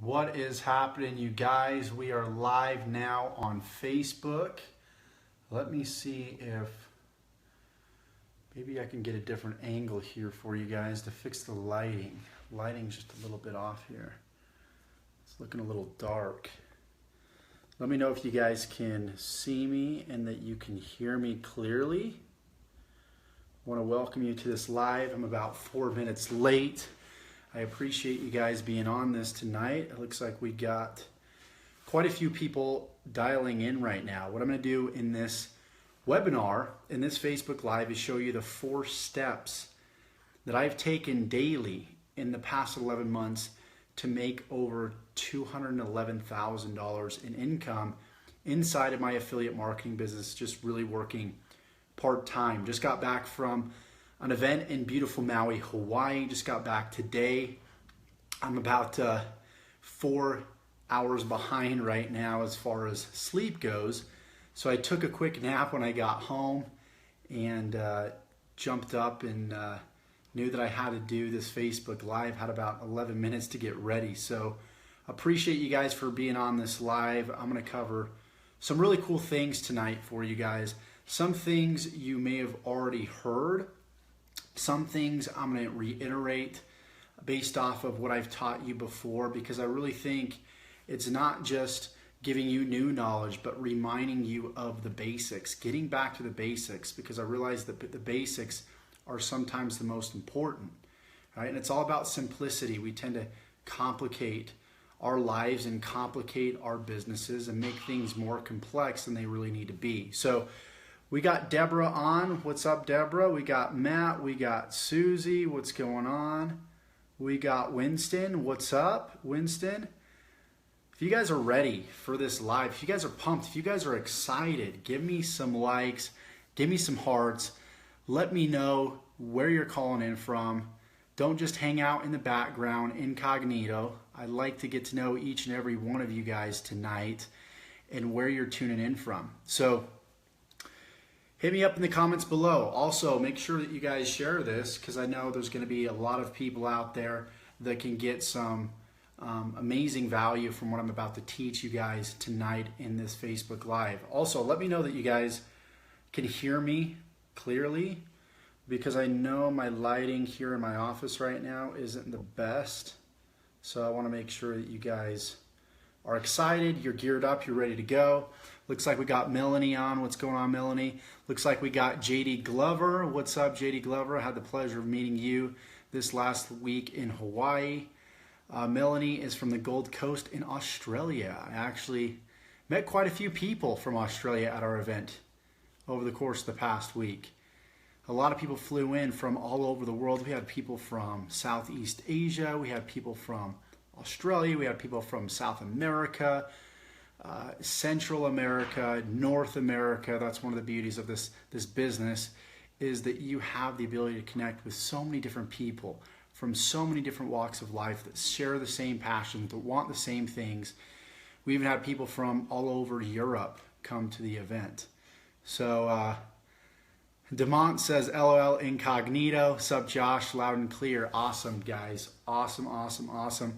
What is happening, you guys? We are live now on Facebook. Let me see if maybe I can get a different angle here for you guys to fix the lighting. Lighting's just a little bit off here. It's looking a little dark. Let me know if you guys can see me and that you can hear me clearly. I want to welcome you to this live. I'm about 4 minutes late. I appreciate you guys being on this tonight. It looks like we got quite a few people dialing in right now. What I'm going to do in this webinar, in this Facebook Live, is show you the 4 steps that I've taken daily in the past 11 months to make over $211,000 in income inside of my affiliate marketing business, just really working part-time. Just got back from an event in beautiful Maui, Hawaii. Just got back today. I'm about 4 hours behind right now as far as sleep goes. So I took a quick nap when I got home and jumped up and knew that I had to do this Facebook Live. Had about 11 minutes to get ready. So appreciate you guys for being on this live. I'm going to cover some really cool things tonight for you guys. Some things you may have already heard. Some things I'm going to reiterate based off of what I've taught you before, because I really think it's not just giving you new knowledge, but reminding you of the basics, getting back to the basics, because I realize that the basics are sometimes the most important, right? And it's all about simplicity. We tend to complicate our lives and complicate our businesses and make things more complex than they really need to be. So we got Deborah on. What's up, Deborah? We got Matt. We got Susie. What's going on? We got Winston. What's up, Winston? If you guys are ready for this live, if you guys are pumped, if you guys are excited, give me some likes, give me some hearts. Let me know where you're calling in from. Don't just hang out in the background incognito. I'd like to get to know each and every one of you guys tonight and where you're tuning in from. So hit me up in the comments below. Also, make sure that you guys share this, because I know there's going to be a lot of people out there that can get some amazing value from what I'm about to teach you guys tonight in this Facebook Live. Also, let me know that you guys can hear me clearly, because I know my lighting here in my office right now isn't the best. So I want to make sure that you guys are excited, you're geared up, you're ready to go. Looks like we got Melanie on. What's going on, Melanie? Looks like we got JD Glover. What's up, JD Glover? I had the pleasure of meeting you this last week in Hawaii. Melanie is from the Gold Coast in Australia. I actually met quite a few people from Australia at our event over the course of the past week. A lot of people flew in from all over the world. We had people from Southeast Asia. We had people from Australia. We had people from South America, Central America, North America. That's one of the beauties of this business, is that you have the ability to connect with so many different people from so many different walks of life that share the same passion, that want the same things. We even had people from all over Europe come to the event. So Demont says, LOL incognito. Sup, Josh? Loud and clear. Awesome, guys. Awesome, awesome, awesome.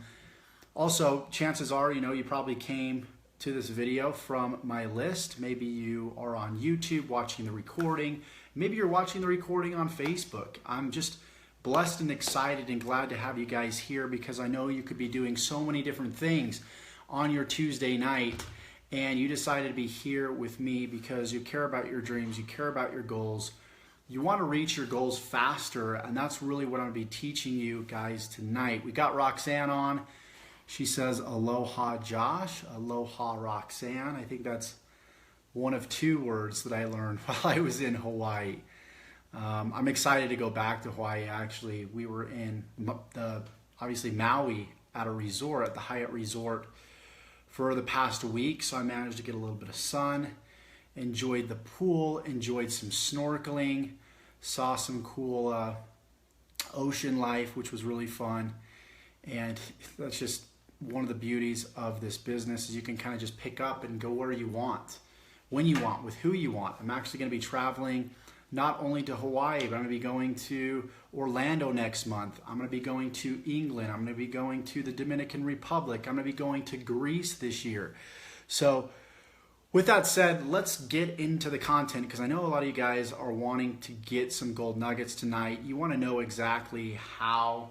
Also, chances are, you probably came to this video from my list. Maybe you are on YouTube watching the recording. Maybe you're watching the recording on Facebook. I'm just blessed and excited and glad to have you guys here, because I know you could be doing so many different things on your Tuesday night, and you decided to be here with me because you care about your dreams, you care about your goals, you want to reach your goals faster, and that's really what I'm going to be teaching you guys tonight. We got Roxanne on. She says, aloha, Josh. Aloha, Roxanne. I think that's one of 2 words that I learned while I was in Hawaii. I'm excited to go back to Hawaii, actually. We were in, obviously, Maui at a resort, at the Hyatt Resort, for the past week. So I managed to get a little bit of sun, enjoyed the pool, enjoyed some snorkeling, saw some cool ocean life, which was really fun. And that's just one of the beauties of this business, is you can kind of just pick up and go where you want, when you want, with who you want. I'm actually going to be traveling not only to Hawaii, but I'm going to be going to Orlando next month. I'm going to be going to England. I'm going to be going to the Dominican Republic. I'm going to be going to Greece this year. So with that said, let's get into the content, because I know a lot of you guys are wanting to get some gold nuggets tonight. You want to know exactly how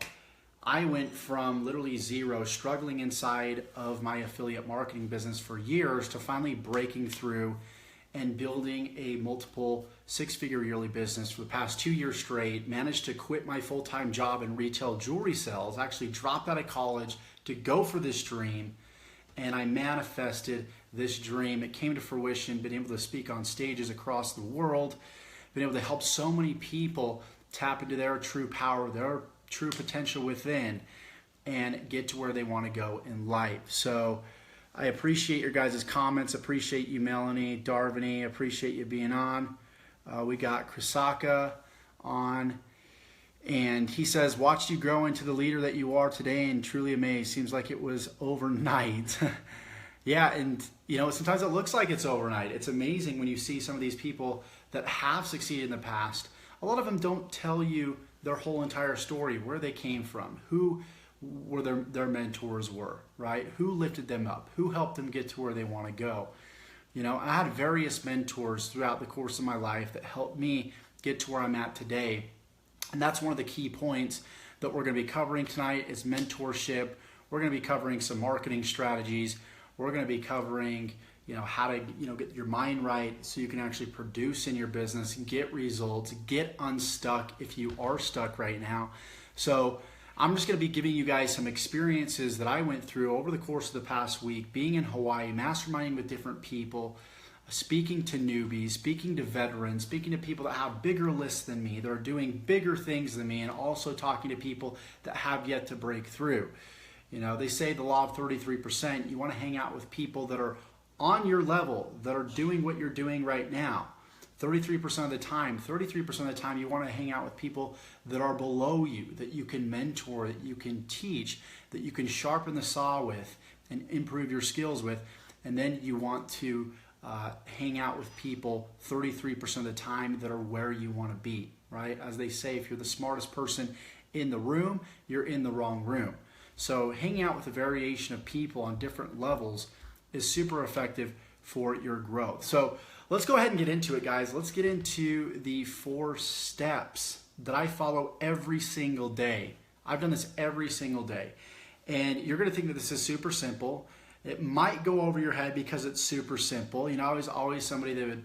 I went from literally zero, struggling inside of my affiliate marketing business for years, to finally breaking through and building a multiple six-figure yearly business for the past 2 years straight. Managed to quit my full-time job in retail jewelry sales, actually dropped out of college to go for this dream, and I manifested this dream. It came to fruition, been able to speak on stages across the world, been able to help so many people tap into their true power, their true potential within, and get to where they want to go in life. So I appreciate your guys' comments. Appreciate you, Melanie, Darvini. Appreciate you being on. We got Krisaka on, and he says, watched you grow into the leader that you are today and truly amazed. Seems like it was overnight. Yeah, and you know, sometimes it looks like it's overnight. It's amazing when you see some of these people that have succeeded in the past. A lot of them don't tell you their whole entire story, where they came from, who were their mentors were, right? Who lifted them up, who helped them get to where they want to go. You know, I had various mentors throughout the course of my life that helped me get to where I'm at today. And that's one of the key points that we're going to be covering tonight is mentorship. We're going to be covering some marketing strategies. We're going to be covering, you know, how to, you know, get your mind right so you can actually produce in your business, get results, get unstuck if you are stuck right now. So I'm just going to be giving you guys some experiences that I went through over the course of the past week, being in Hawaii, masterminding with different people, speaking to newbies, speaking to veterans, speaking to people that have bigger lists than me, that are doing bigger things than me, and also talking to people that have yet to break through. You know, they say the law of 33%, you want to hang out with people that are on your level, that are doing what you're doing right now. 33% of the time, you want to hang out with people that are below you, that you can mentor, that you can teach, that you can sharpen the saw with and improve your skills with. And then you want to hang out with people 33% of the time that are where you want to be, right? As they say, if you're the smartest person in the room, you're in the wrong room. So hanging out with a variation of people on different levels is super effective for your growth. So let's go ahead and get into it, guys. Let's get into the 4 steps that I follow every single day. I've done this every single day. And you're going to think that this is super simple. It might go over your head because it's super simple. You know, I was always somebody that would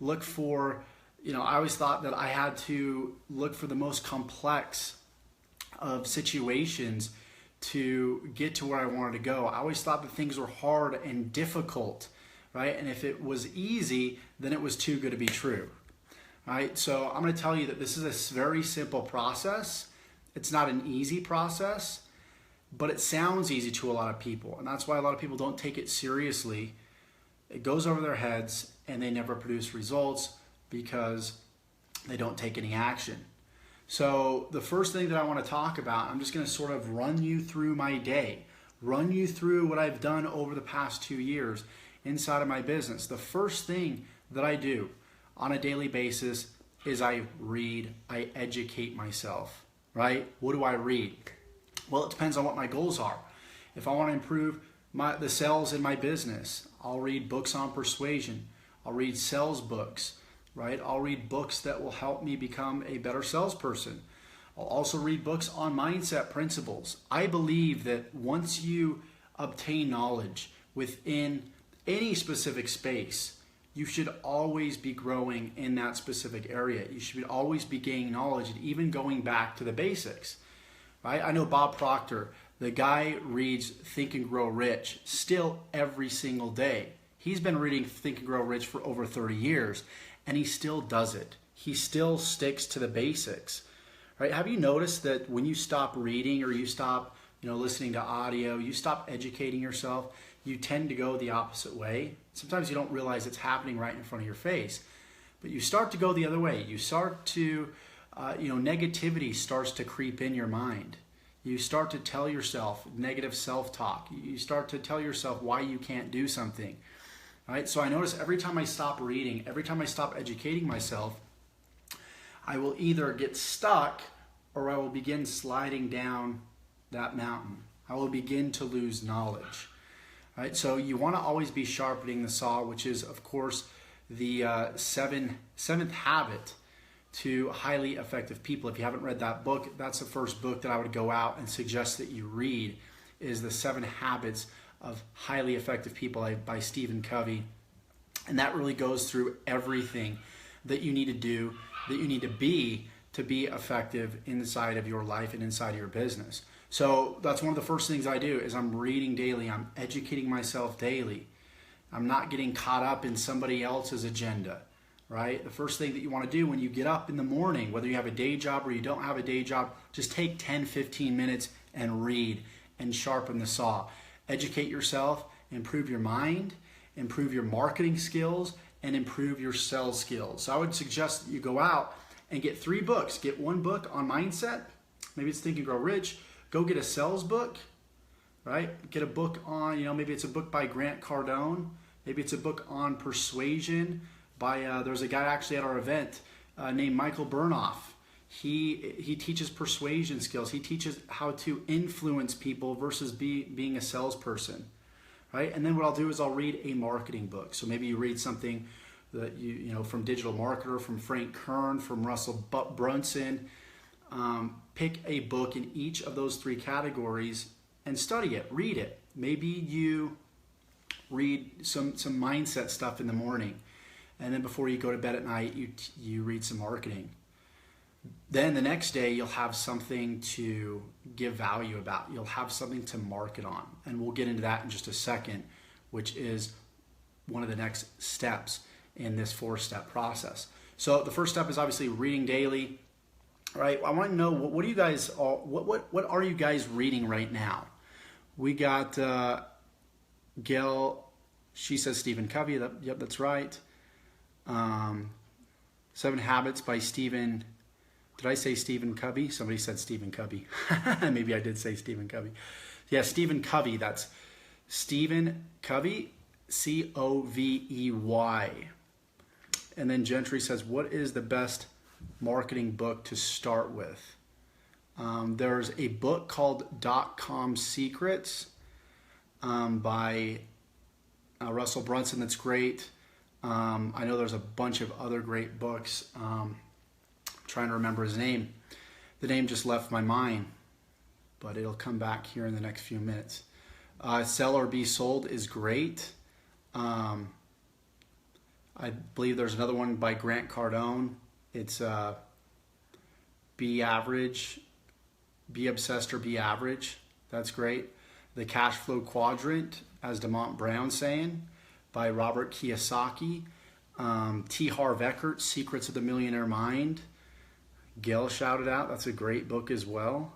look for, you know, I always thought that I had to look for the most complex of situations to get to where I wanted to go. I always thought that things were hard and difficult, right? And if it was easy, then it was too good to be true, right? So I'm going to tell you that this is a very simple process. It's not an easy process, but it sounds easy to a lot of people. And that's why a lot of people don't take it seriously. It goes over their heads and they never produce results because they don't take any action. So the first thing that I want to talk about, I'm just going to sort of run you through my day, run you through what I've done over the past 2 years inside of my business. The first thing that I do on a daily basis is I read, I educate myself, right? What do I read? Well, it depends on what my goals are. If I want to improve the sales in my business, I'll read books on persuasion. I'll read sales books. Right? I'll read books that will help me become a better salesperson. I'll also read books on mindset principles. I believe that once you obtain knowledge within any specific space, you should always be growing in that specific area. You should always be gaining knowledge and even going back to the basics. Right? I know Bob Proctor, the guy reads Think and Grow Rich still every single day. He's been reading Think and Grow Rich for over 30 years. And he still does it. He still sticks to the basics, right? Have you noticed that when you stop reading or you stop, you know, listening to audio, you stop educating yourself, you tend to go the opposite way? Sometimes you don't realize it's happening right in front of your face, but you start to go the other way. You start to, negativity starts to creep in your mind. You start to tell yourself negative self-talk. You start to tell yourself why you can't do something. Right? So I notice every time I stop reading, every time I stop educating myself, I will either get stuck or I will begin sliding down that mountain. I will begin to lose knowledge. Right? So you want to always be sharpening the saw, which is, of course, the seventh habit to highly effective people. If you haven't read that book, that's the first book that I would go out and suggest that you read, is The 7 Habits of Highly Effective People by Stephen Covey. And that really goes through everything that you need to do, that you need to be effective inside of your life and inside of your business. So that's one of the first things I do is I'm reading daily. I'm educating myself daily. I'm not getting caught up in somebody else's agenda, right? The first thing that you want to do when you get up in the morning, whether you have a day job or you don't have a day job, just take 10, 15 minutes and read and sharpen the saw. Educate yourself, improve your mind, improve your marketing skills, and improve your sales skills. So I would suggest that you go out and get 3 books. Get 1 book on mindset. Maybe it's Think and Grow Rich. Go get a sales book, right? Get a book on, maybe it's a book by Grant Cardone. Maybe it's a book on persuasion by, there's a guy actually at our event named Michael Burnoff. He teaches persuasion skills. He teaches how to influence people versus being a salesperson, right? And then what I'll do is I'll read a marketing book. So maybe you read something that from Digital Marketer, from Frank Kern, from Russell Brunson. Pick a book in each of those 3 categories and study it, read it. Maybe you read some mindset stuff in the morning, and then before you go to bed at night, you read some marketing. Then the next day, you'll have something to give value about. You'll have something to market on, and we'll get into that in just a second, which is one of the next steps in this 4-step process. So the first step is obviously reading daily. All right, I want to know what are you guys what are you guys reading right now? We got Gail. She says Stephen Covey. Yep, that's right. 7 Habits by Stephen. Did I say Stephen Covey? Somebody said Stephen Covey. Maybe I did say Stephen Covey. Yeah, Stephen Covey. That's Stephen Covey, Covey. And then Gentry says, what is the best marketing book to start with? There's a book called .com Secrets by Russell Brunson that's great. I know there's a bunch of other great books. I'm trying to remember his name. The name just left my mind, but it'll come back here in the next few minutes. Sell or Be Sold is great. I believe there's another one by Grant Cardone. It's Be Average, Be Obsessed or Be Average. That's great. The Cash Flow Quadrant, as DeMont Brown saying, by Robert Kiyosaki. T. Harv Ekert's Secrets of the Millionaire Mind. Gail shouted out. That's a great book as well.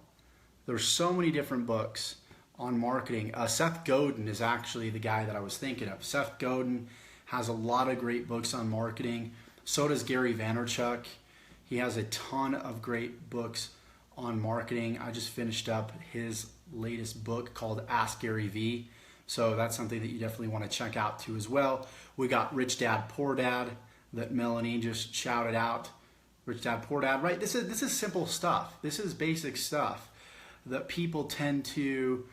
There's so many different books on marketing. Seth Godin is actually the guy that I was thinking of. Seth Godin has a lot of great books on marketing. So does Gary Vaynerchuk. He has a ton of great books on marketing. I just finished up his latest book called Ask Gary V. So that's something that you definitely want to check out too as well. We got Rich Dad Poor Dad that Melanie just shouted out. Rich Dad Poor Dad, right? This is simple stuff. This is basic stuff that people tend to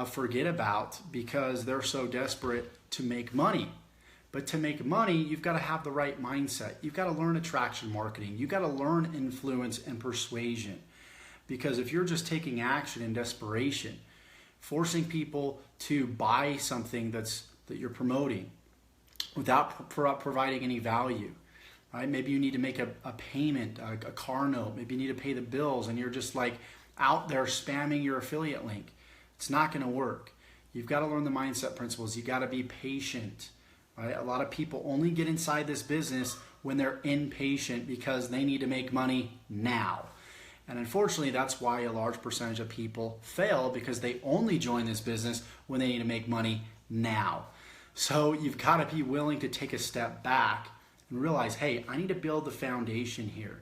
forget about because they're so desperate to make money. But to make money, you've got to have the right mindset. You've got to learn attraction marketing. You've got to learn influence and persuasion. Because if you're just taking action in desperation, forcing people to buy something that you're promoting without providing any value, right? Maybe you need to make a payment, a car note. Maybe you need to pay the bills, and you're just like out there spamming your affiliate link. It's not going to work. You've got to learn the mindset principles. You've got to be patient. Right? A lot of people only get inside this business when they're impatient because they need to make money now. And unfortunately, that's why a large percentage of people fail, because they only join this business when they need to make money now. So you've got to be willing to take a step back and realize, hey, I need to build the foundation here,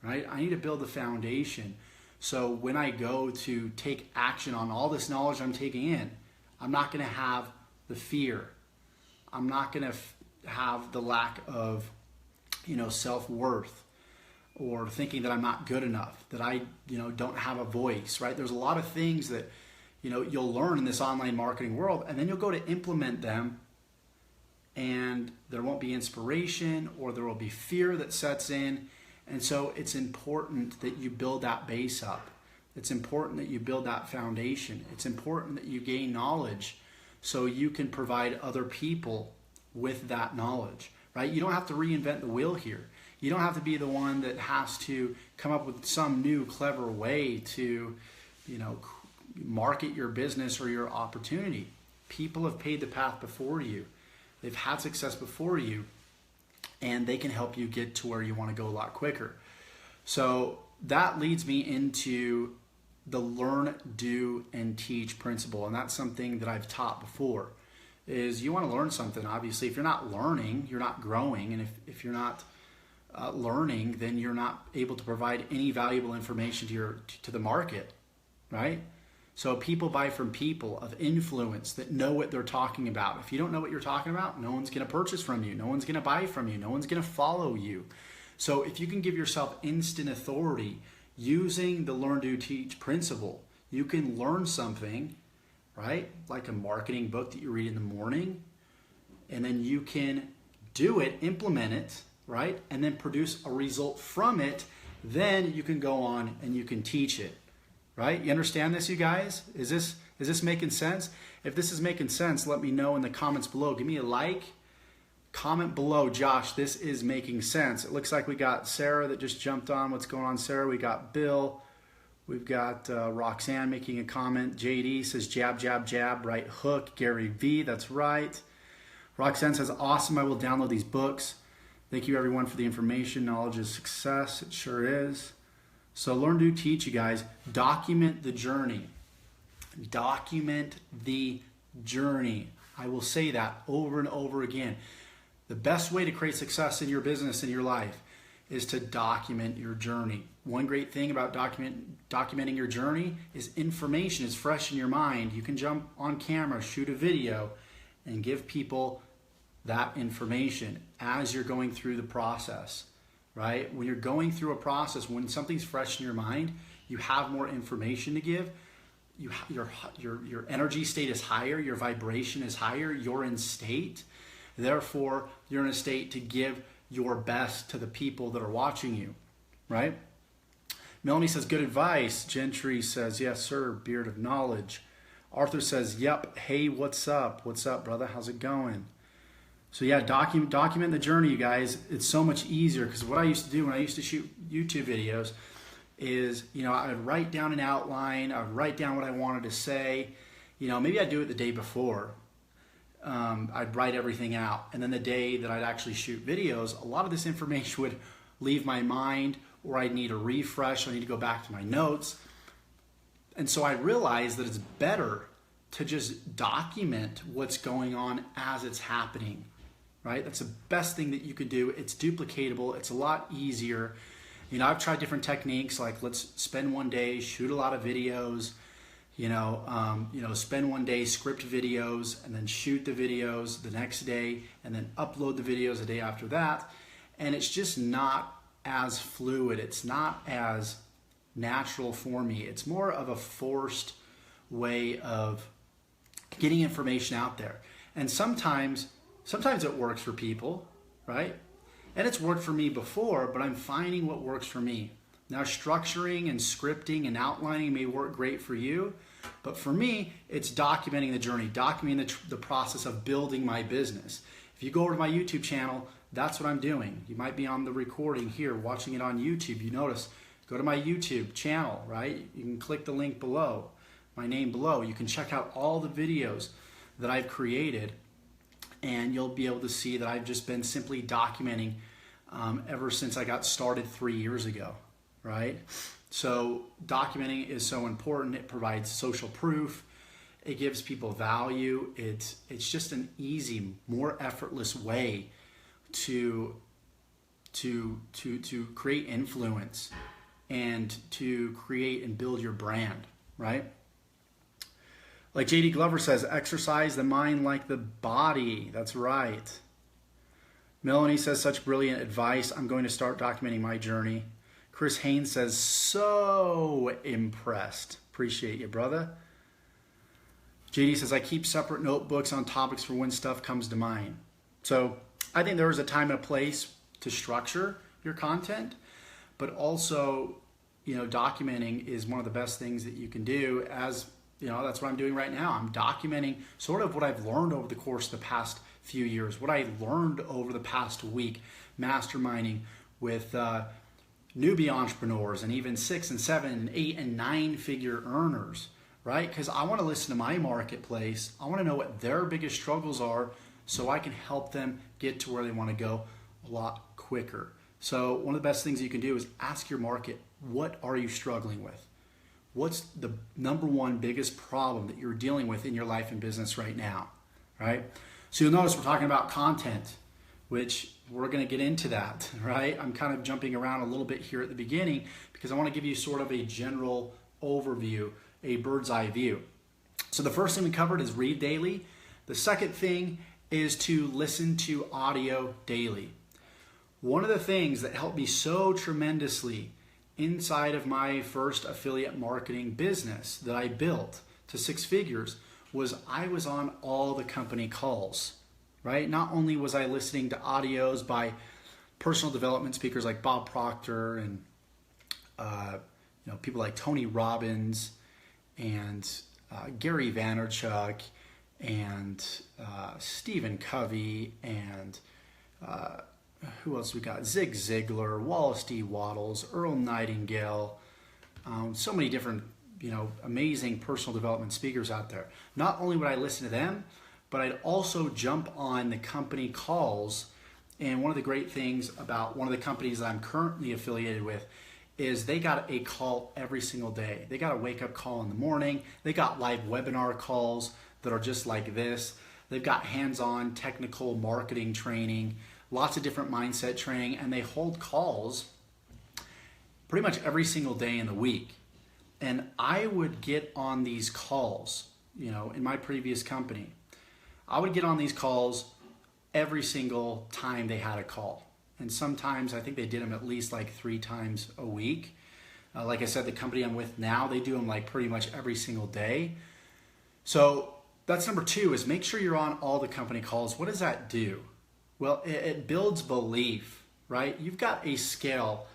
right? I need to build the foundation. So when I go to take action on all this knowledge I'm taking in, I'm not going to have the fear. I'm not going to have the lack of, self-worth. or thinking that I'm not good enough, that I, don't have a voice, right? There's a lot of things that, you'll learn in this online marketing world, and then you'll go to implement them, and there won't be inspiration, or there will be fear that sets in. And so it's important that you build that base up. It's important that you build that foundation. It's important that you gain knowledge so you can provide other people with that knowledge, right? You don't have to reinvent the wheel here. You don't have to be the one that has to come up with some new clever way to, market your business or your opportunity. People have paved the path before you. They've had success before you, and they can help you get to where you want to go a lot quicker. So that leads me into the learn, do, and teach principle. And that's something that I've taught before, is you want to learn something. Obviously, if you're not learning, you're not growing. And if you're not learning, then you're not able to provide any valuable information to the market, right? So people buy from people of influence that know what they're talking about. If you don't know what you're talking about, no one's going to purchase from you. No one's going to buy from you. No one's going to follow you. So if you can give yourself instant authority using the learn, do, teach principle, you can learn something, right? Like a marketing book that you read in the morning, and then you can do it, implement it, right? And then produce a result from it. Then you can go on and you can teach it. Right? You understand this, you guys? Is this making sense? If this is making sense, let me know in the comments below. Give me a like. Comment below, Josh, this is making sense. It looks like we got Sarah that just jumped on. What's going on, Sarah? We got Bill. We've got Roxanne making a comment. JD says jab, jab, jab, right hook. Gary V, that's right. Roxanne says, awesome, I will download these books. Thank you, everyone, for the information. Knowledge is success. It sure is. So learn, do, teach, you guys. Document the journey. Document the journey. I will say that over and over again. The best way to create success in your business, in your life, is to document your journey. One great thing about documenting your journey is information is fresh in your mind. You can jump on camera, shoot a video, and give people that information as you're going through the process. Right? When you're going through a process, when something's fresh in your mind, you have more information to give. Your energy state is higher, your vibration is higher, you're in state. Therefore, you're in a state to give your best to the people that are watching you, right? Melanie says, good advice. Gentry says, yes, sir, beard of knowledge. Arthur says, yep, hey, what's up? What's up, brother? How's it going? So yeah, document the journey, you guys. It's so much easier, because what I used to do when I used to shoot YouTube videos is, I would write down an outline. I would write down what I wanted to say. Maybe I'd do it the day before. I'd write everything out. And then the day that I'd actually shoot videos, a lot of this information would leave my mind, or I'd need a refresh. I need to go back to my notes. And so I realized that it's better to just document what's going on as it's happening. Right? That's the best thing that you could do. It's duplicatable. It's a lot easier. I've tried different techniques, like let's spend one day, shoot a lot of videos, spend one day, script videos, and then shoot the videos the next day, and then upload the videos the day after that. And it's just not as fluid. It's not as natural for me. It's more of a forced way of getting information out there. And sometimes it works for people, right? And it's worked for me before, but I'm finding what works for me. Now, structuring and scripting and outlining may work great for you, but for me, it's documenting the journey, documenting the process of building my business. If you go over to my YouTube channel, that's what I'm doing. You might be on the recording here, watching it on YouTube. You notice, go to my YouTube channel, right? You can click the link below, my name below. You can check out all the videos that I've created, and you'll be able to see that I've just been simply documenting ever since I got started 3 years ago, right? So documenting is so important. It provides social proof. It gives people value. It's just an easy, more effortless way to create influence and to create and build your brand, right? Like JD Glover says, exercise the mind like the body. That's right. Melanie says, such brilliant advice. I'm going to start documenting my journey. Chris Haynes says, so impressed. Appreciate you, brother. JD says, I keep separate notebooks on topics for when stuff comes to mind. So I think there is a time and a place to structure your content, but also, documenting is one of the best things that you can do. As that's what I'm doing right now. I'm documenting sort of what I've learned over the course of the past few years, what I learned over the past week, masterminding with newbie entrepreneurs and even 6 and 7 and 8 and 9 figure earners, right? Because I want to listen to my marketplace. I want to know what their biggest struggles are so I can help them get to where they want to go a lot quicker. So one of the best things you can do is ask your market, what are you struggling with? What's the number one biggest problem that you're dealing with in your life and business right now, right? So you'll notice we're talking about content, which we're going to get into that, right? I'm kind of jumping around a little bit here at the beginning because I want to give you sort of a general overview, a bird's eye view. So the first thing we covered is read daily. The second thing is to listen to audio daily. One of the things that helped me so tremendously inside of my first affiliate marketing business that I built to 6 figures was I was on all the company calls, right? Not only was I listening to audios by personal development speakers like Bob Proctor and people like Tony Robbins and Gary Vaynerchuk and Stephen Covey and who else we got? Zig Ziglar, Wallace D. Wattles, Earl Nightingale, so many different, amazing personal development speakers out there. Not only would I listen to them, but I'd also jump on the company calls. And one of the great things about one of the companies that I'm currently affiliated with is they got a call every single day. They got a wake-up call in the morning. They got live webinar calls that are just like this. They've got hands-on technical marketing training, lots of different mindset training, and they hold calls pretty much every single day in the week. And I would get on these calls, in my previous company. I would get on these calls every single time they had a call. And sometimes I think they did them at least like 3 times a week. Like I said, the company I'm with now, they do them like pretty much every single day. So that's number 2 is make sure you're on all the company calls. What does that do? Well, it builds belief, right? You've got a scale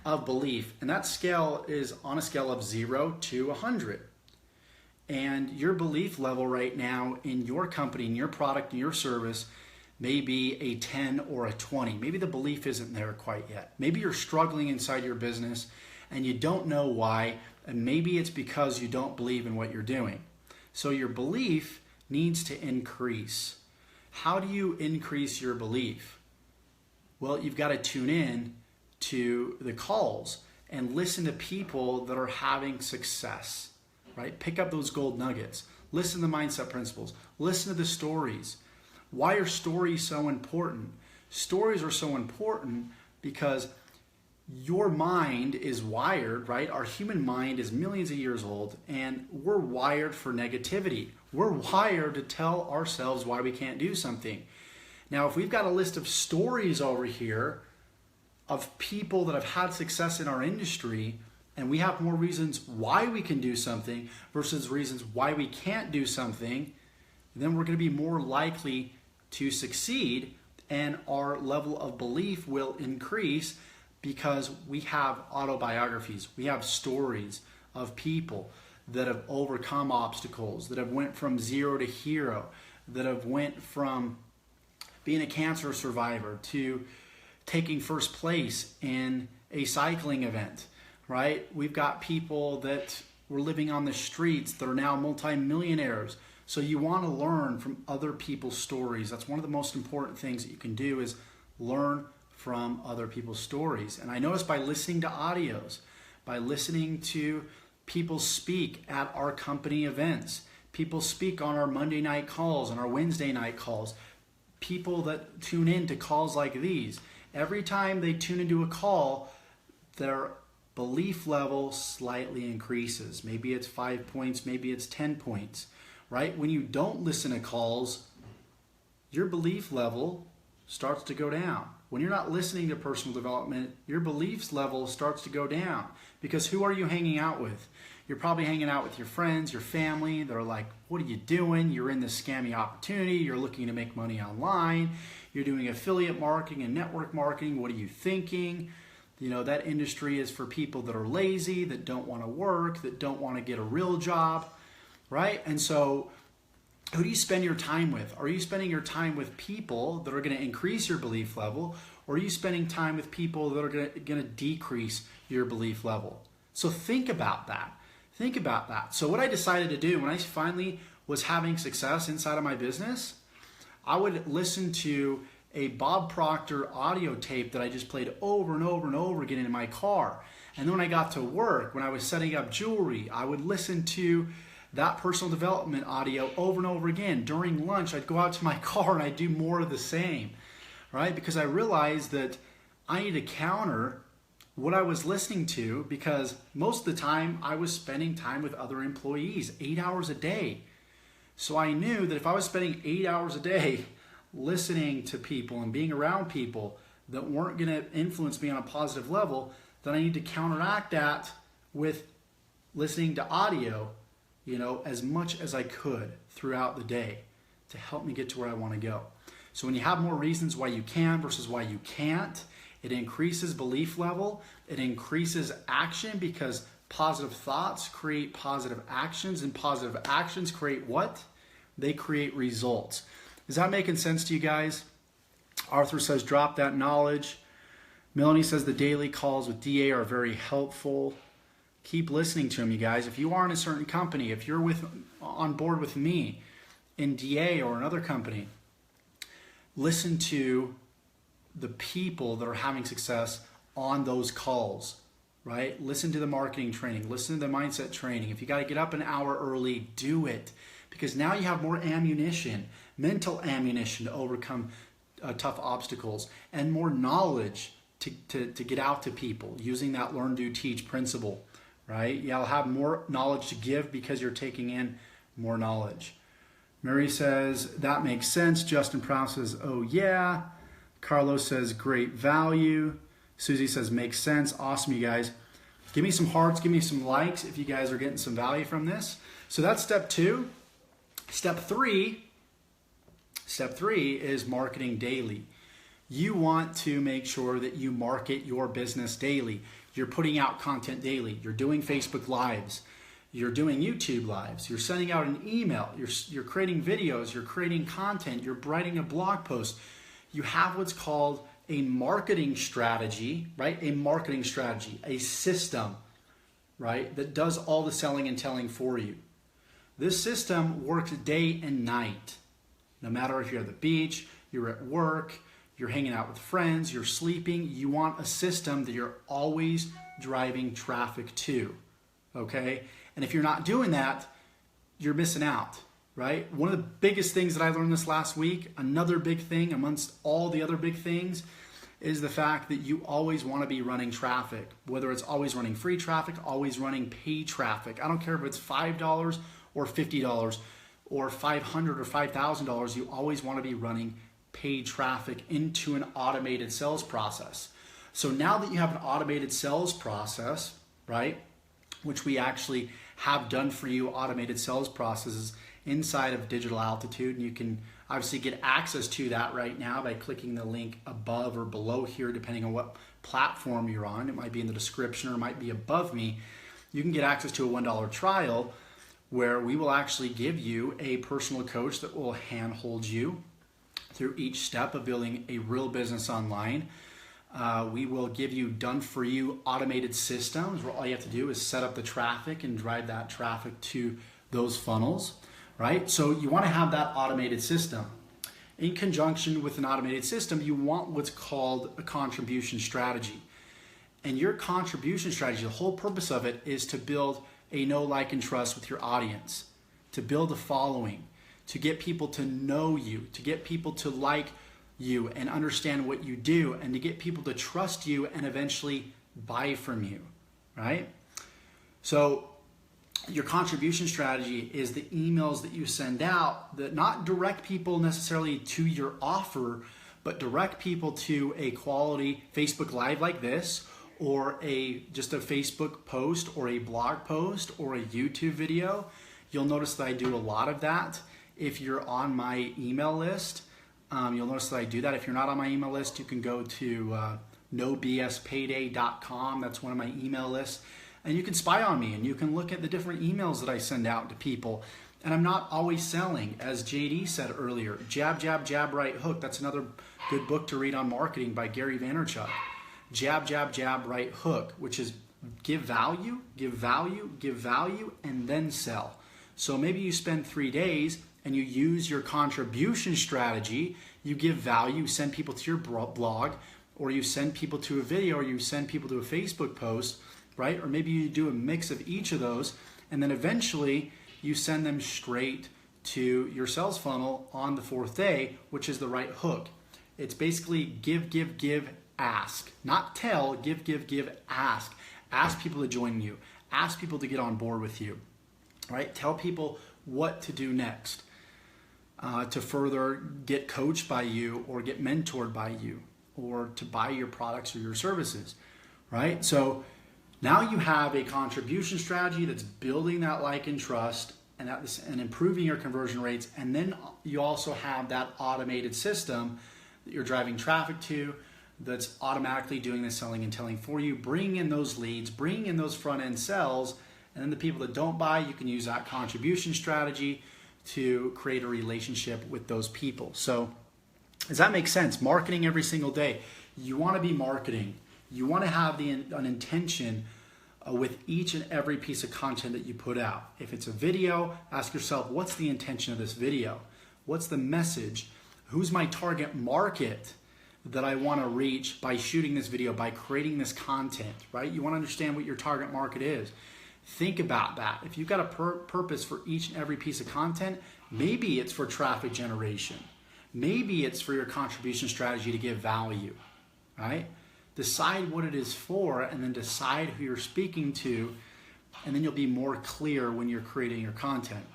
of belief, and that scale is on a scale of 0 to 100. And your belief level right now in your company, in your product, in your service, may be a 10 or a 20. Maybe the belief isn't there quite yet. Maybe you're struggling inside your business and you don't know why, and maybe it's because you don't believe in what you're doing. So your belief needs to increase. How do you increase your belief? Well, you've got to tune in to the calls and listen to people that are having success, right? Pick up those gold nuggets. Listen to the mindset principles. Listen to the stories. Why are stories so important? Stories are so important because your mind is wired, right? Our human mind is millions of years old, and we're wired for negativity. We're wired to tell ourselves why we can't do something. Now, if we've got a list of stories over here of people that have had success in our industry, and we have more reasons why we can do something versus reasons why we can't do something, then we're going to be more likely to succeed, and our level of belief will increase because we have autobiographies, we have stories of people that have overcome obstacles, that have went from 0 to hero, that have went from being a cancer survivor to taking first place in a cycling event, right? We've got people that were living on the streets that are now multimillionaires. So you want to learn from other people's stories. That's one of the most important things that you can do is learn from other people's stories. And I noticed by listening to audios, by listening to people speak at our company events, people speak on our Monday night calls and our Wednesday night calls, people that tune in to calls like these, every time they tune into a call, their belief level slightly increases. Maybe it's 5 points, maybe it's 10 points, right? When you don't listen to calls, your belief level starts to go down. When you're not listening to personal development, your beliefs level starts to go down. Because who are you hanging out with? You're probably hanging out with your friends, your family. They're like, what are you doing? You're in this scammy opportunity. You're looking to make money online. You're doing affiliate marketing and network marketing. What are you thinking? You know, that industry is for people that are lazy, that don't want to work, that don't want to get a real job, right? And so who do you spend your time with? Are you spending your time with people that are going to increase your belief level, or are you spending time with people that are going to decrease your belief level? So think about that. Think about that. So what I decided to do when I finally was having success inside of my business, I would listen to a Bob Proctor audio tape that I just played over and over and over again in my car. And then when I got to work, when I was setting up jewelry, I would listen to that personal development audio over and over again. During lunch, I'd go out to my car and I'd do more of the same, right? Because I realized that I need to counter what I was listening to, because most of the time I was spending time with other employees, 8 hours a day. So I knew that if I was spending 8 hours a day listening to people and being around people that weren't going to influence me on a positive level, then I need to counteract that with listening to audio, you know, as much as I could throughout the day to help me get to where I want to go. So when you have more reasons why you can versus why you can't, it increases belief level, it increases action, because positive thoughts create positive actions, and positive actions create what? They create results. Is that making sense to you guys? Arthur says, drop that knowledge. Melanie says the daily calls with DA are very helpful. Keep listening to them, you guys. If you are in a certain company, if you're on board with me in DA or another company, listen to the people that are having success on those calls, right? Listen to the marketing training, listen to the mindset training. If you got to get up an hour early, do it, because now you have more ammunition, mental ammunition to overcome tough obstacles, and more knowledge to get out to people using that learn, do, teach principle, right? You'll have more knowledge to give because you're taking in more knowledge. Mary says, that makes sense. Justin Prowse says, oh yeah. Carlos says, great value. Susie says, makes sense. Awesome, you guys. Give me some hearts, give me some likes if you guys are getting some value from this. So that's step 2. Step three is marketing daily. You want to make sure that you market your business daily. You're putting out content daily. You're doing Facebook Lives. You're doing YouTube Lives. You're sending out an email. You're creating videos. You're creating content. You're writing a blog post. You have what's called a marketing strategy, right? A marketing strategy, a system, right? That does all the selling and telling for you. This system works day and night. No matter if you're at the beach, you're at work, you're hanging out with friends, you're sleeping, you want a system that you're always driving traffic to, okay? And if you're not doing that, you're missing out, right? One of the biggest things that I learned this last week, another big thing amongst all the other big things, is the fact that you always want to be running traffic, whether it's always running free traffic, always running paid traffic. I don't care if it's $5 or $50 or $500 or $5,000, you always want to be running paid traffic into an automated sales process. So now that you have an automated sales process, right, which we actually have done for you, automated sales processes inside of Digital Altitude, and you can obviously get access to that right now by clicking the link above or below here, depending on what platform you're on. It might be in the description or it might be above me. You can get access to a $1 trial where we will actually give you a personal coach that will handhold you through each step of building a real business online. We will give you done-for-you automated systems where all you have to do is set up the traffic and drive that traffic to those funnels, right? So you want to have that automated system. In conjunction with an automated system, you want what's called a contribution strategy. And your contribution strategy, the whole purpose of it is to build a know, like, and trust with your audience, to build a following, to get people to know you, to get people to like you and understand what you do, and to get people to trust you and eventually buy from you, right? So your contribution strategy is the emails that you send out that not direct people necessarily to your offer, but direct people to a quality Facebook Live like this, or just a Facebook post or a blog post or a YouTube video. You'll notice that I do a lot of that. If you're on my email list, you'll notice that I do that. If you're not on my email list, you can go to nobspayday.com. That's one of my email lists. And you can spy on me and you can look at the different emails that I send out to people. And I'm not always selling, as JD said earlier. Jab, jab, jab, right hook. That's another good book to read on marketing by Gary Vaynerchuk. Jab, jab, jab, right hook, which is give value, give value, give value, and then sell. So maybe you spend 3 days and you use your contribution strategy. You give value, you send people to your blog, or you send people to a video, or you send people to a Facebook post, right? Or maybe you do a mix of each of those, and then eventually you send them straight to your sales funnel on the 4th day, which is the right hook. It's basically give, give, give, ask. Not tell, give, give, give, ask. Ask people to join you. Ask people to get on board with you, right? Tell people what to do next to further get coached by you or get mentored by you or to buy your products or your services, right? So now you have a contribution strategy that's building that like and trust and improving your conversion rates. And then you also have that automated system that you're driving traffic to that's automatically doing the selling and telling for you, bringing in those leads, bringing in those front end sales. And then the people that don't buy, you can use that contribution strategy to create a relationship with those people. So does that make sense? Marketing every single day. You want to be marketing. You want to have an intention with each and every piece of content that you put out. If it's a video, ask yourself, what's the intention of this video? What's the message? Who's my target market that I want to reach by shooting this video, by creating this content, right? You want to understand what your target market is. Think about that. If you've got a purpose for each and every piece of content, maybe it's for traffic generation. Maybe it's for your contribution strategy to give value, right? Decide what it is for and then decide who you're speaking to, and then you'll be more clear when you're creating your content.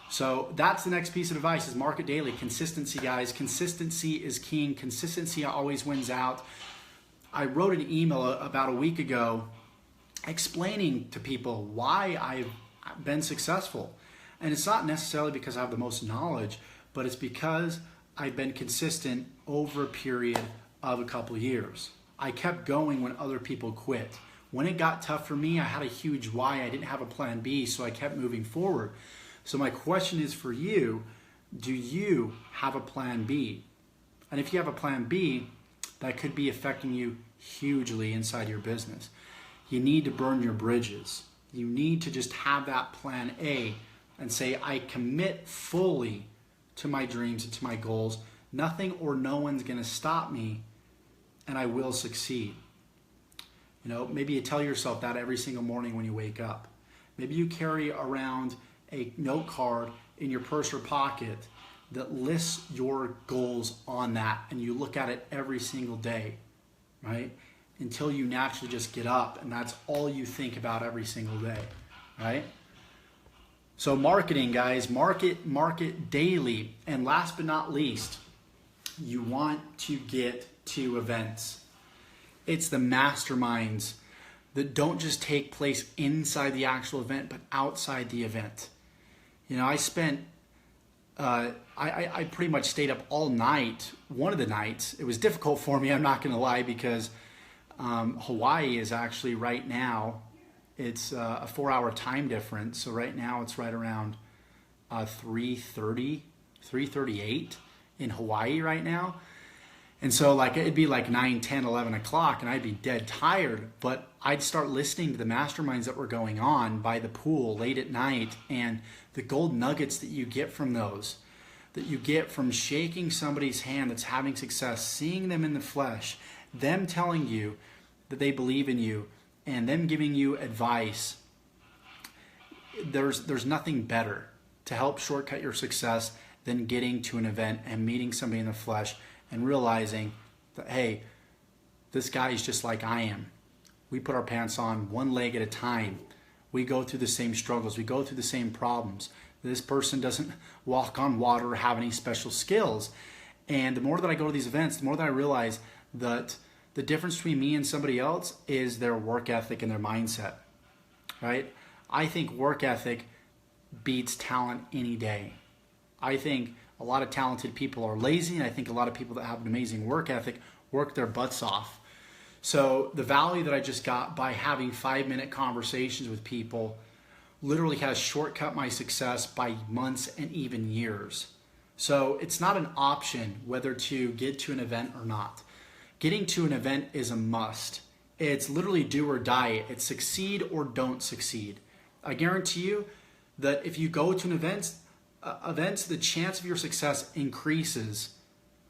So that's the next piece of advice is market daily. Consistency, guys. Consistency is king. Consistency always wins out. I wrote an email about a week ago explaining to people why I've been successful. And it's not necessarily because I have the most knowledge, but it's because I've been consistent over a period of a couple of years. I kept going when other people quit. When it got tough for me, I had a huge why. I didn't have a plan B, so I kept moving forward. So my question is for you, do you have a plan B? And if you have a plan B, that could be affecting you hugely inside your business. You need to burn your bridges. You need to just have that plan A and say, I commit fully to my dreams and to my goals. Nothing or no one's going to stop me, and I will succeed. You know, maybe you tell yourself that every single morning when you wake up. Maybe you carry around a note card in your purse or pocket that lists your goals on that, and you look at it every single day, right? Until you naturally just get up and that's all you think about every single day, right? So marketing, guys, market daily. And last but not least, you want to get to events. It's the masterminds that don't just take place inside the actual event, but outside the event. You know, I spent, I pretty much stayed up all night. One of the nights, it was difficult for me, I'm not going to lie, because Hawaii is actually right now, it's a 4-hour time difference. So right now it's right around 3:38 in Hawaii right now. And so like it'd be like 9, 10, 11 o'clock and I'd be dead tired, but I'd start listening to the masterminds that were going on by the pool late at night, and the gold nuggets that you get from those, that you get from shaking somebody's hand that's having success, seeing them in the flesh, them telling you that they believe in you, and them giving you advice. There's nothing better to help shortcut your success than getting to an event and meeting somebody in the flesh and realizing that, hey, this guy is just like I am. We put our pants on one leg at a time. We go through the same struggles. We go through the same problems. This person doesn't walk on water or have any special skills. And the more that I go to these events, the more that I realize that the difference between me and somebody else is their work ethic and their mindset, right? I think work ethic beats talent any day. I think a lot of talented people are lazy, and I think a lot of people that have an amazing work ethic work their butts off. So the value that I just got by having 5-minute conversations with people literally has shortcut my success by months and even years. So it's not an option whether to get to an event or not. Getting to an event is a must. It's literally do or die. It's succeed or don't succeed. I guarantee you that if you go to an event, the chance of your success increases,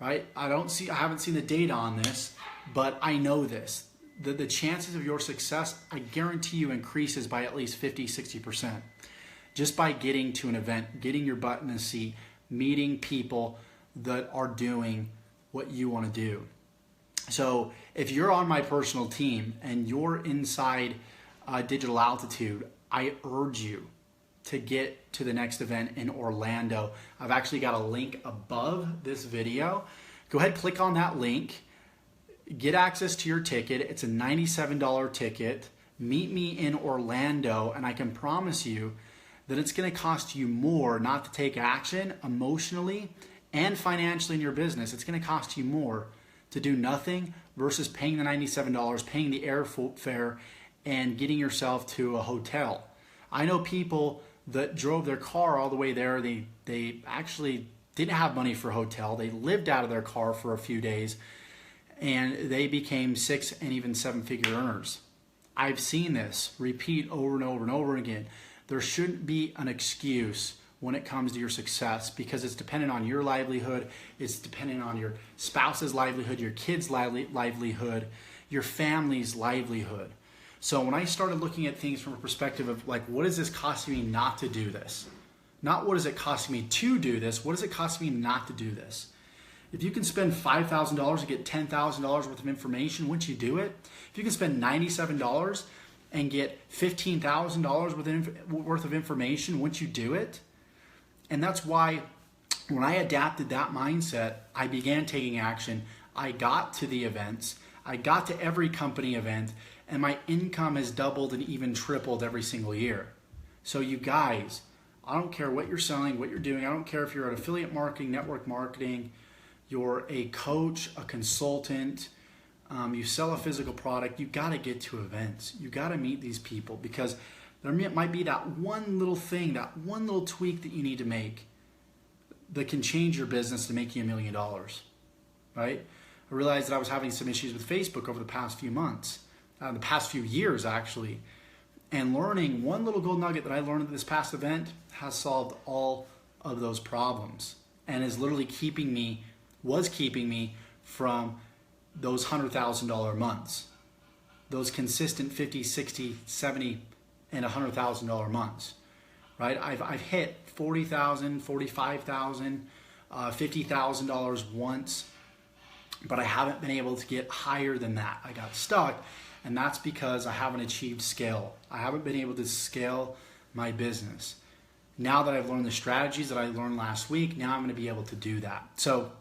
right? I haven't seen the data on this, but I know this. The chances of your success, I guarantee you, increases by at least 50, 60%. Just by getting to an event, getting your butt in a seat, meeting people that are doing what you want to do. So if you're on my personal team and you're inside Digital Altitude, I urge you to get to the next event in Orlando. I've actually got a link above this video. Go ahead, click on that link. Get access to your ticket. It's a $97 ticket. Meet me in Orlando, and I can promise you that it's going to cost you more not to take action emotionally and financially in your business. It's going to cost you more to do nothing versus paying the $97, paying the airfare, and getting yourself to a hotel. I know people that drove their car all the way there. They actually didn't have money for a hotel. They lived out of their car for a few days, and they became 6 and even 7-figure earners. I've seen this repeat over and over and over again. There shouldn't be an excuse when it comes to your success because it's dependent on your livelihood. It's dependent on your spouse's livelihood, your kids' livelihood, your family's livelihood. So when I started looking at things from a perspective of like, what is this costing me not to do this? Not what is it costing me to do this, what is it costing me not to do this? If you can spend $5,000 to get $10,000 worth of information, wouldn't you do it? If you can spend $97 and get $15,000 worth of information, wouldn't you do it? And that's why when I adapted that mindset, I began taking action. I got to the events. I got to every company event, and my income has doubled and even tripled every single year. So you guys, I don't care what you're selling, what you're doing. I don't care if you're at affiliate marketing, network marketing, you're a coach, a consultant, you sell a physical product, you got to get to events. You got to meet these people because there might be that one little thing, that one little tweak that you need to make that can change your business to make you $1 million, right? I realized that I was having some issues with Facebook over the past few months, the past few years actually, and learning one little gold nugget that I learned at this past event has solved all of those problems and is literally was keeping me from those $100,000 months, those consistent 50, 60, 70, and $100,000 months, right? I've hit $40,000, $45,000, $50,000 once, but I haven't been able to get higher than that. I got stuck, and that's because I haven't achieved scale. I haven't been able to scale my business. Now that I've learned the strategies that I learned last week, now I'm going to be able to do that. So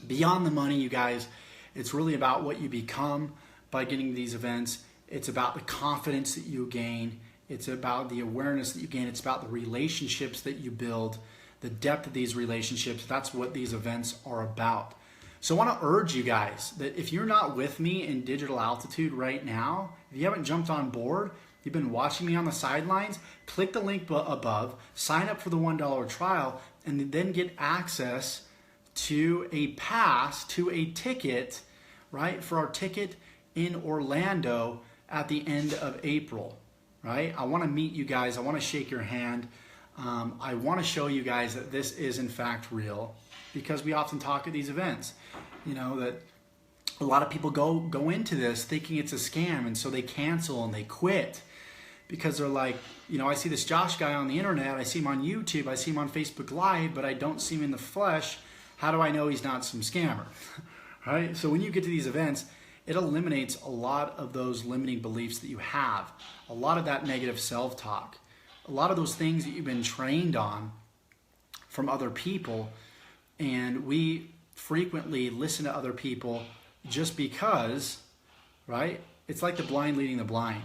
beyond the money, you guys, it's really about what you become by getting to these events. It's about the confidence that you gain. It's about the awareness that you gain. It's about the relationships that you build, the depth of these relationships. That's what these events are about. So I want to urge you guys that if you're not with me in Digital Altitude right now, if you haven't jumped on board, you've been watching me on the sidelines, click the link above, sign up for the $1 trial, and then get access to a pass, to a ticket, right, for our ticket in Orlando at the end of April, right? I want to meet you guys. I want to shake your hand. I want to show you guys that this is in fact real because we often talk at these events, you know, that a lot of people go into this thinking it's a scam, and so they cancel and they quit because they're like, you know, I see this Josh guy on the internet, I see him on YouTube, I see him on Facebook Live, but I don't see him in the flesh. How do I know he's not some scammer, right? So when you get to these events, it eliminates a lot of those limiting beliefs that you have, a lot of that negative self-talk, a lot of those things that you've been trained on from other people. And we frequently listen to other people just because, right? It's like the blind leading the blind.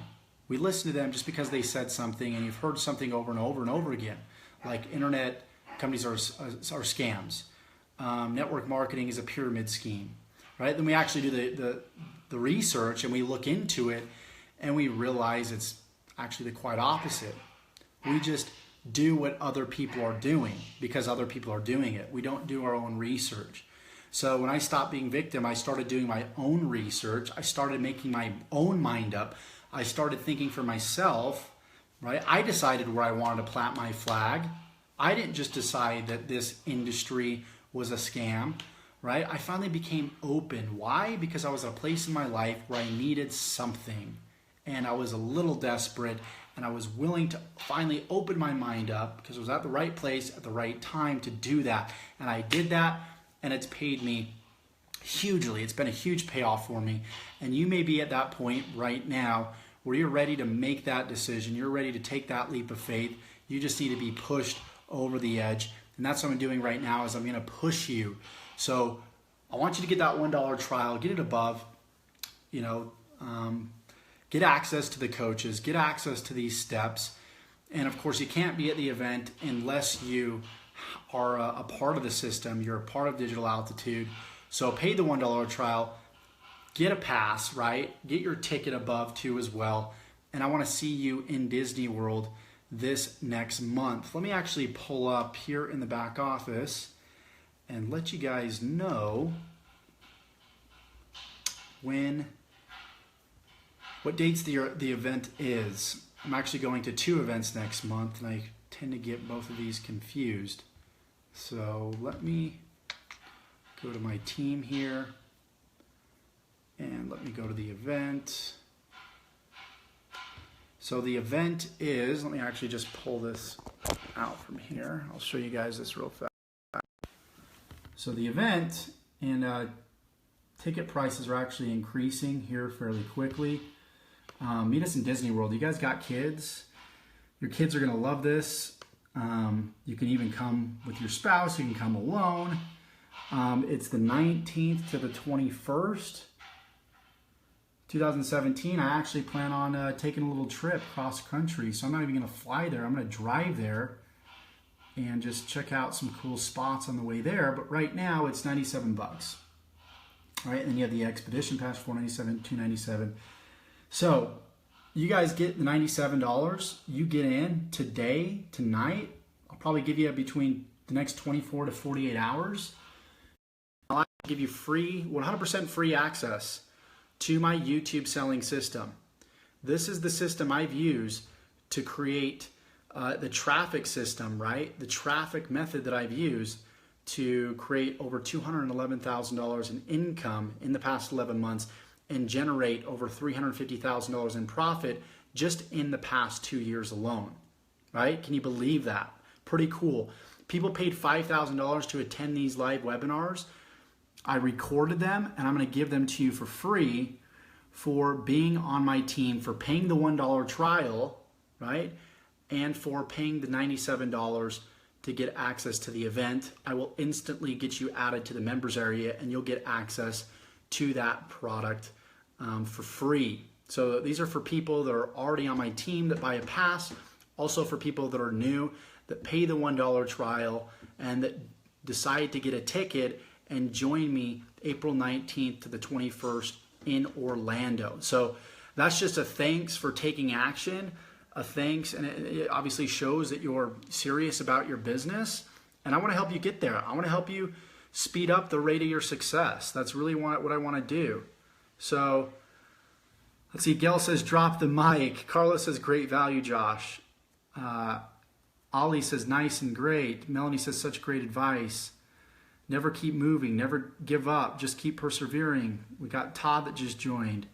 We listen to them just because they said something, and you've heard something over and over and over again. Like internet companies are scams. Network marketing is a pyramid scheme, right? Then we actually do the research and we look into it and we realize it's actually the quite opposite. We just do what other people are doing because other people are doing it. We don't do our own research. So when I stopped being victim, I started doing my own research. I started making my own mind up. I started thinking for myself, right? I decided where I wanted to plant my flag. I didn't just decide that this industry was a scam, right? I finally became open. Why? Because I was at a place in my life where I needed something and I was a little desperate and I was willing to finally open my mind up because I was at the right place at the right time to do that. And I did that, and it's paid me hugely. It's been a huge payoff for me. And you may be at that point right now where you're ready to make that decision. You're ready to take that leap of faith. You just need to be pushed over the edge. And that's what I'm doing right now is I'm going to push you. So I want you to get that $1 trial, get it above, get access to the coaches, get access to these steps. And of course, you can't be at the event unless you are a part of the system. You're a part of Digital Altitude. So pay the $1 trial, get a pass, right? Get your ticket above too as well. And I want to see you in Disney World this next month. Let me actually pull up here in the back office and let you guys know what dates the event is. I'm actually going to 2 events next month, and I tend to get both of these confused. So let me go to my team here, and let me go to the event. So the event is, let me actually just pull this out from here. I'll show you guys this real fast. So the event and ticket prices are actually increasing here fairly quickly. Meet us in Disney World. You guys got kids? Your kids are going to love this. You can even come with your spouse. You can come alone. It's the 19th to the 21st, 2017. I actually plan on taking a little trip cross country. So I'm not even going to fly there. I'm going to drive there and just check out some cool spots on the way there. But right now it's $97. All right, and then you have the Expedition Pass, $497, $297. So you guys get the $97. You get in today, tonight. I'll probably give you between the next 24 to 48 hours. I'll give you free, 100% free access to my YouTube selling system. This is the system I've used to create the traffic system, right? The traffic method that I've used to create over $211,000 in income in the past 11 months and generate over $350,000 in profit just in the past 2 years alone, right? Can you believe that? Pretty cool. People paid $5,000 to attend these live webinars. I recorded them, and I'm going to give them to you for free for being on my team, for paying the $1 trial, right? And for paying the $97 to get access to the event. I will instantly get you added to the members area, and you'll get access to that product for free. So these are for people that are already on my team that buy a pass, also for people that are new, that pay the $1 trial and that decide to get a ticket and join me April 19th to the 21st in Orlando. So that's just a thanks for taking action, a thanks, and it obviously shows that you're serious about your business. And I want to help you get there. I want to help you speed up the rate of your success. That's really what I want to do. So let's see. Gail says, drop the mic. Carla says, great value, Josh. Ollie says, nice and great. Melanie says, such great advice. Never keep moving. Never give up. Just keep persevering. We got Todd that just joined.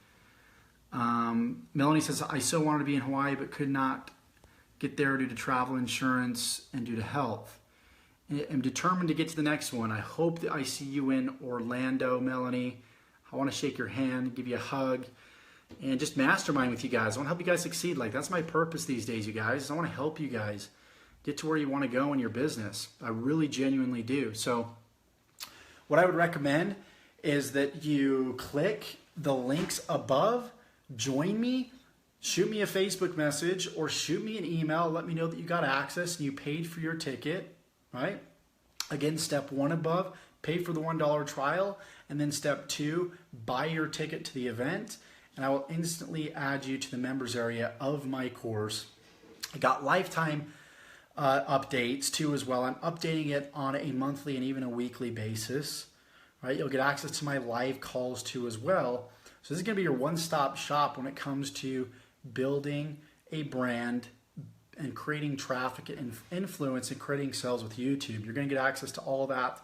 Melanie says, I so wanted to be in Hawaii but could not get there due to travel insurance and due to health. I'm determined to get to the next one. I hope that I see you in Orlando, Melanie. I want to shake your hand, give you a hug, and just mastermind with you guys. I want to help you guys succeed. Like, that's my purpose these days, you guys. I want to help you guys get to where you want to go in your business. I really genuinely do. So what I would recommend is that you click the links above, join me, shoot me a Facebook message or shoot me an email. Let me know that you got access and you paid for your ticket, right? Again, step 1 above, pay for the $1 trial. And then step 2, buy your ticket to the event. And I will instantly add you to the members area of my course. I got lifetime updates too as well. I'm updating it on a monthly and even a weekly basis, right? You'll get access to my live calls too as well. So this is going to be your one-stop shop when it comes to building a brand and creating traffic and influence and creating sales with YouTube. You're going to get access to all that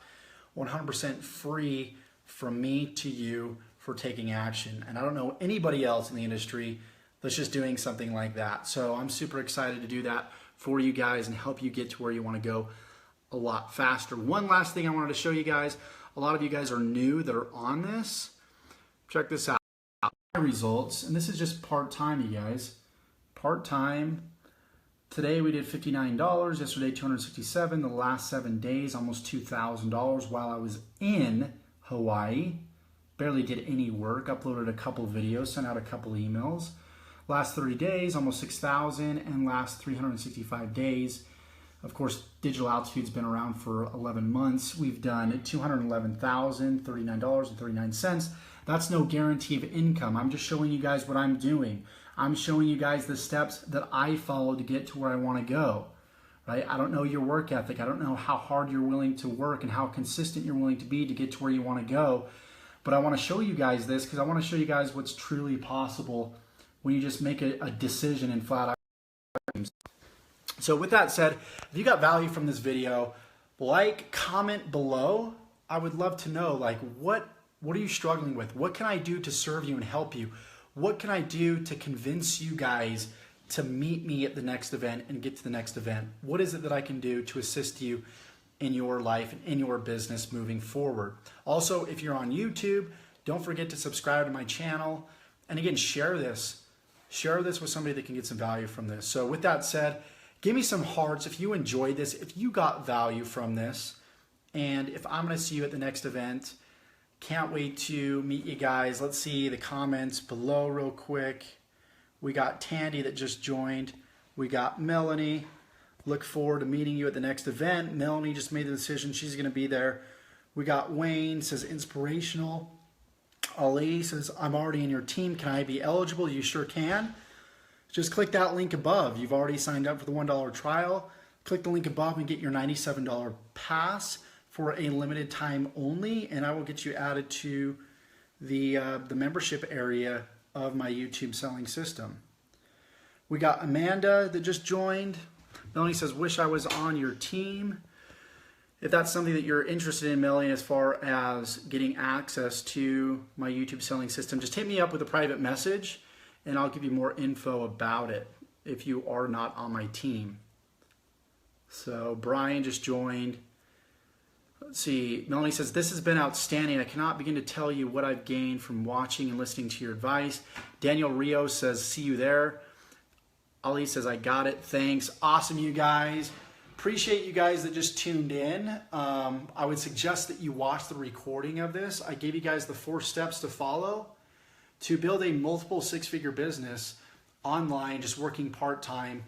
100% free from me to you for taking action. And I don't know anybody else in the industry that's just doing something like that. So I'm super excited to do that for you guys and help you get to where you want to go a lot faster. One last thing I wanted to show you guys. A lot of you guys are new that are on this. Check this out. My results, and this is just part-time, you guys. Part-time. Today we did $59. Yesterday $267. The last 7 days almost $2,000 while I was in Hawaii. Barely did any work. Uploaded a couple videos, sent out a couple emails. Last 30 days almost $6,000, and last 365 days, of course, Digital Altitude's been around for 11 months. We've done $211,039.39. That's no guarantee of income. I'm just showing you guys what I'm doing. I'm showing you guys the steps that I follow to get to where I want to go, right? I don't know your work ethic. I don't know how hard you're willing to work and how consistent you're willing to be to get to where you want to go. But I want to show you guys this because I want to show you guys what's truly possible when you just make a decision and flat out. So with that said, if you got value from this video, like, comment below. I would love to know, like, what are you struggling with? What can I do to serve you and help you? What can I do to convince you guys to meet me at the next event and get to the next event? What is it that I can do to assist you in your life and in your business moving forward? Also, if you're on YouTube, don't forget to subscribe to my channel. And again, share this. Share this with somebody that can get some value from this. So with that said, give me some hearts if you enjoyed this, if you got value from this, and if I'm going to see you at the next event. Can't wait to meet you guys. Let's see the comments below real quick. We got Tandy that just joined. We got Melanie. Look forward to meeting you at the next event. Melanie just made the decision. She's going to be there. We got Wayne, says inspirational. Ali says, I'm already in your team. Can I be eligible? You sure can. Just click that link above. You've already signed up for the $1 trial. Click the link above and get your $97 pass for a limited time only, and I will get you added to the membership area of my YouTube selling system. We got Amanda that just joined. Melanie says, wish I was on your team. If that's something that you're interested in, Melanie, as far as getting access to my YouTube selling system, just hit me up with a private message and I'll give you more info about it if you are not on my team. So Brian just joined. Let's see, Melanie says, this has been outstanding. I cannot begin to tell you what I've gained from watching and listening to your advice. Daniel Rios says, see you there. Ali says, I got it. Thanks. Awesome, you guys. Appreciate you guys that just tuned in. I would suggest that you watch the recording of this. I gave you guys the 4 steps to follow to build a multiple 6-figure business online, just working part-time.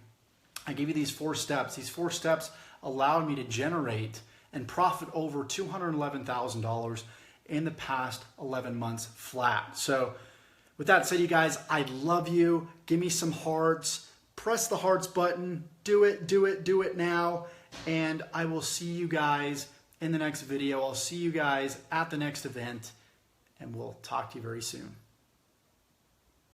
I gave you these 4 steps. These 4 steps allowed me to generate and profit over $211,000 in the past 11 months flat. So with that said, you guys, I love you. Give me some hearts. Press the hearts button. Do it, do it, do it now. And I will see you guys in the next video. I'll see you guys at the next event, and we'll talk to you very soon.